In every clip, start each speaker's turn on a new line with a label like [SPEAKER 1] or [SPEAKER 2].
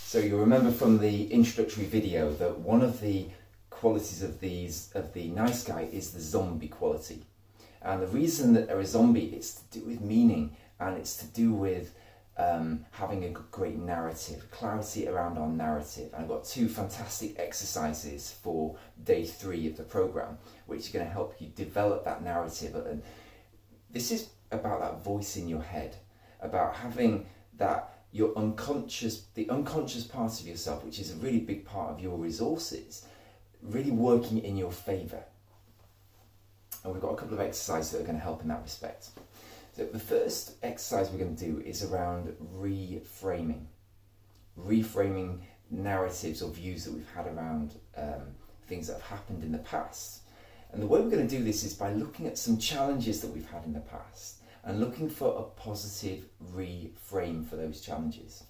[SPEAKER 1] So you'll remember from the introductory video that one of the qualities of the nice guy is the zombie quality. And the reason that they're a zombie is to do with meaning, and it's to do with having a great narrative, clarity around our narrative. And I've got two fantastic exercises for day 3 of the program, which are going to help you develop that narrative. And this is about that voice in your head, about having that the unconscious part of yourself, which is a really big part of your resources, really working in your favour. And we've got a couple of exercises that are going to help in that respect. So the first exercise we're going to do is around reframing narratives or views that we've had around things that have happened in the past. And the way we're going to do this is by looking at some challenges that we've had in the past and looking for a positive reframe for those challenges.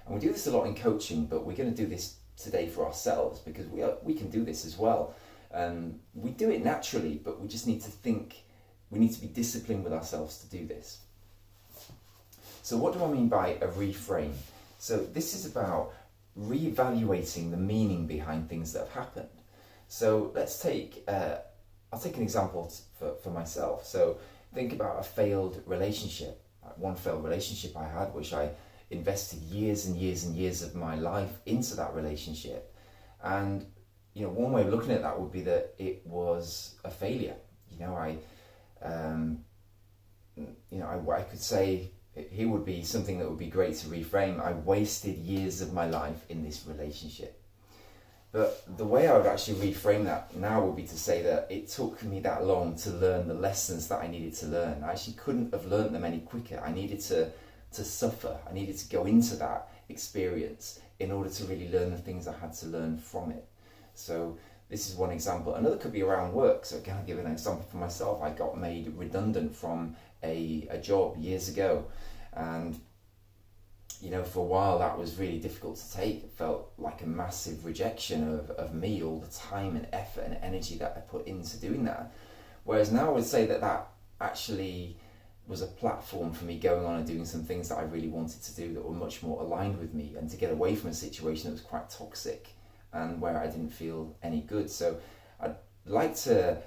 [SPEAKER 1] And we do this a lot in coaching, but we're going to do this today for ourselves because we can do this as well. We do it naturally, but we just need to think, we need to be disciplined with ourselves to do this. So what do I mean by a reframe? So this is about reevaluating the meaning behind things that have happened. So let's take, I'll take an example for myself. So think about a failed relationship, one failed relationship I had, which I invested years and years and years of my life into that relationship. And one way of looking at that would be that it was a failure. I could say here would be something that would be great to reframe. I wasted years of my life in this relationship. But the way I would actually reframe that now would be to say that it took me that long to learn the lessons that I needed to learn. I actually couldn't have learned them any quicker. I needed to suffer. I needed to go into that experience in order to really learn the things I had to learn from it. So this is one example. Another could be around work. So can I give an example for myself? I got made redundant from a job years ago. And for a while that was really difficult to take. It felt like a massive rejection of me, all the time and effort and energy that I put into doing that. Whereas now I would say that actually was a platform for me going on and doing some things that I really wanted to do that were much more aligned with me, and to get away from a situation that was quite toxic and where I didn't feel any good. So I'd like to,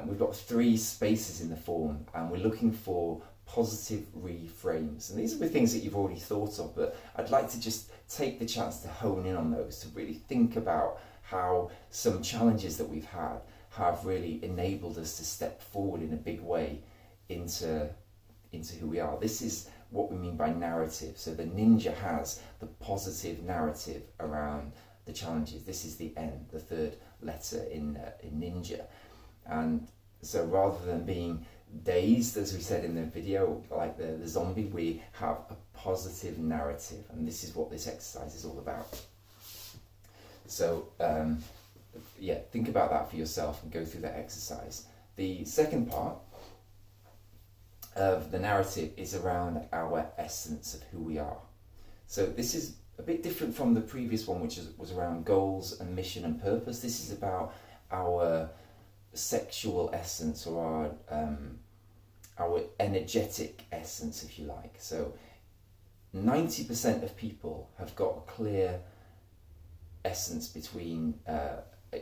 [SPEAKER 1] we've got 3 spaces in the form, and we're looking for positive reframes. And these are the things that you've already thought of, but I'd like to just take the chance to hone in on those, to really think about how some challenges that we've had have really enabled us to step forward in a big way into who we are. This is what we mean by narrative. So the ninja has the positive narrative around the challenges. This is the N, the 3rd letter in ninja. And so rather than being dazed, as we said in the video, like the zombie, we have a positive narrative, and this is what this exercise is all about. So think about that for yourself and go through that exercise. The second part of the narrative is around our essence of who we are. So this is a bit different from the previous one, which was around goals and mission and purpose. This is about our sexual essence, or our energetic essence, if you like. So 90% of people have got a clear essence between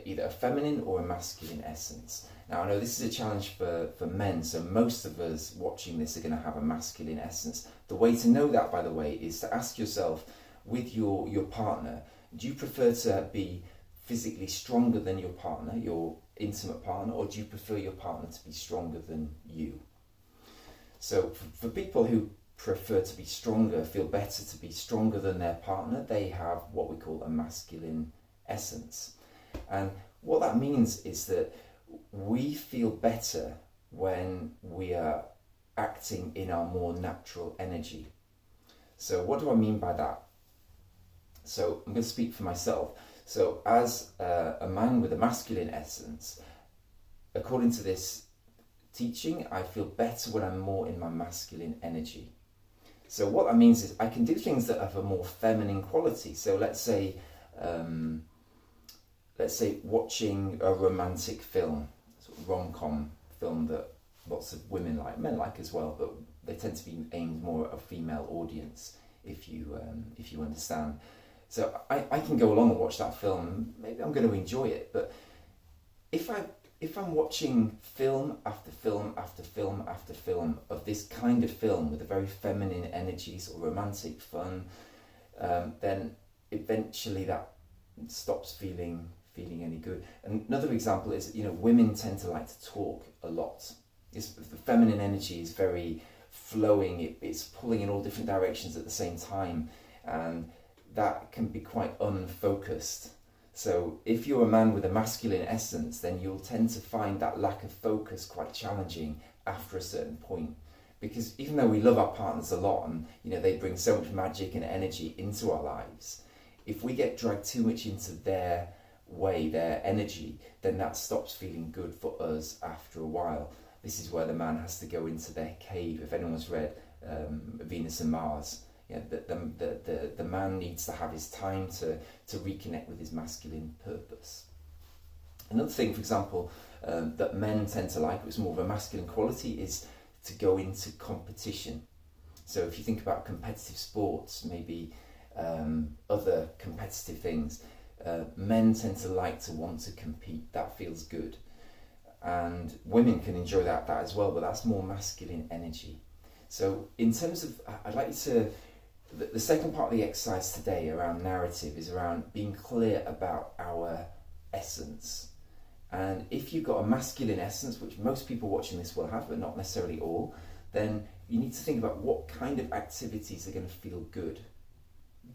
[SPEAKER 1] either a feminine or a masculine essence. Now I know this is a challenge for men, so most of us watching this are going to have a masculine essence. The way to know that, by the way, is to ask yourself, with your partner, do you prefer to be physically stronger than your partner, your intimate partner, or do you prefer your partner to be stronger than you? So for people who prefer to be stronger, feel better to be stronger than their partner, they have what we call a masculine essence. And what that means is that we feel better when we are acting in our more natural energy. So what do I mean by that? So I'm going to speak for myself. So as a man with a masculine essence, according to this teaching, I feel better when I'm more in my masculine energy. So what that means is I can do things that have a more feminine quality. So let's say watching a romantic film, sort of rom-com film that lots of women like, men like as well, but they tend to be aimed more at a female audience, if you understand. So I can go along and watch that film, and maybe I'm going to enjoy it, but if I'm watching film after film after film after film of this kind of film with a very feminine energies or romantic fun, then eventually that stops feeling any good. And another example is, women tend to like to talk a lot. The feminine energy is very flowing. It's pulling in all different directions at the same time, and that can be quite unfocused. So if you're a man with a masculine essence, then you'll tend to find that lack of focus quite challenging after a certain point. Because even though we love our partners a lot and they bring so much magic and energy into our lives, if we get dragged too much into their way, their energy, then that stops feeling good for us after a while. This is where the man has to go into their cave. If anyone's read Venus and Mars, the man needs to have his time to reconnect with his masculine purpose. Another thing, for example, that men tend to like, which is more of a masculine quality, is to go into competition. So if you think about competitive sports, maybe other competitive things, men tend to like to want to compete. That feels good. And women can enjoy that as well, but that's more masculine energy. So in terms of, I'd like you to, the second part of the exercise today around narrative is around being clear about our essence. And if you've got a masculine essence, which most people watching this will have, but not necessarily all, then you need to think about what kind of activities are going to feel good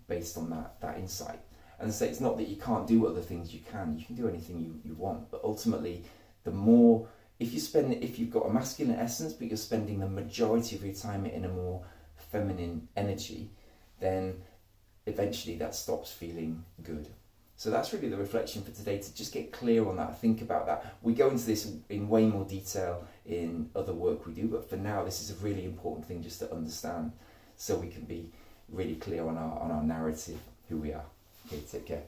[SPEAKER 1] based on that insight. And say it's not that you can't do other things, you can do anything you want, but ultimately the more, if you've got a masculine essence but you're spending the majority of your time in a more feminine energy, then eventually that stops feeling good. So that's really the reflection for today, to just get clear on that, think about that. We go into this in way more detail in other work we do, but for now this is a really important thing just to understand, so we can be really clear on our narrative, who we are. Okay, take care.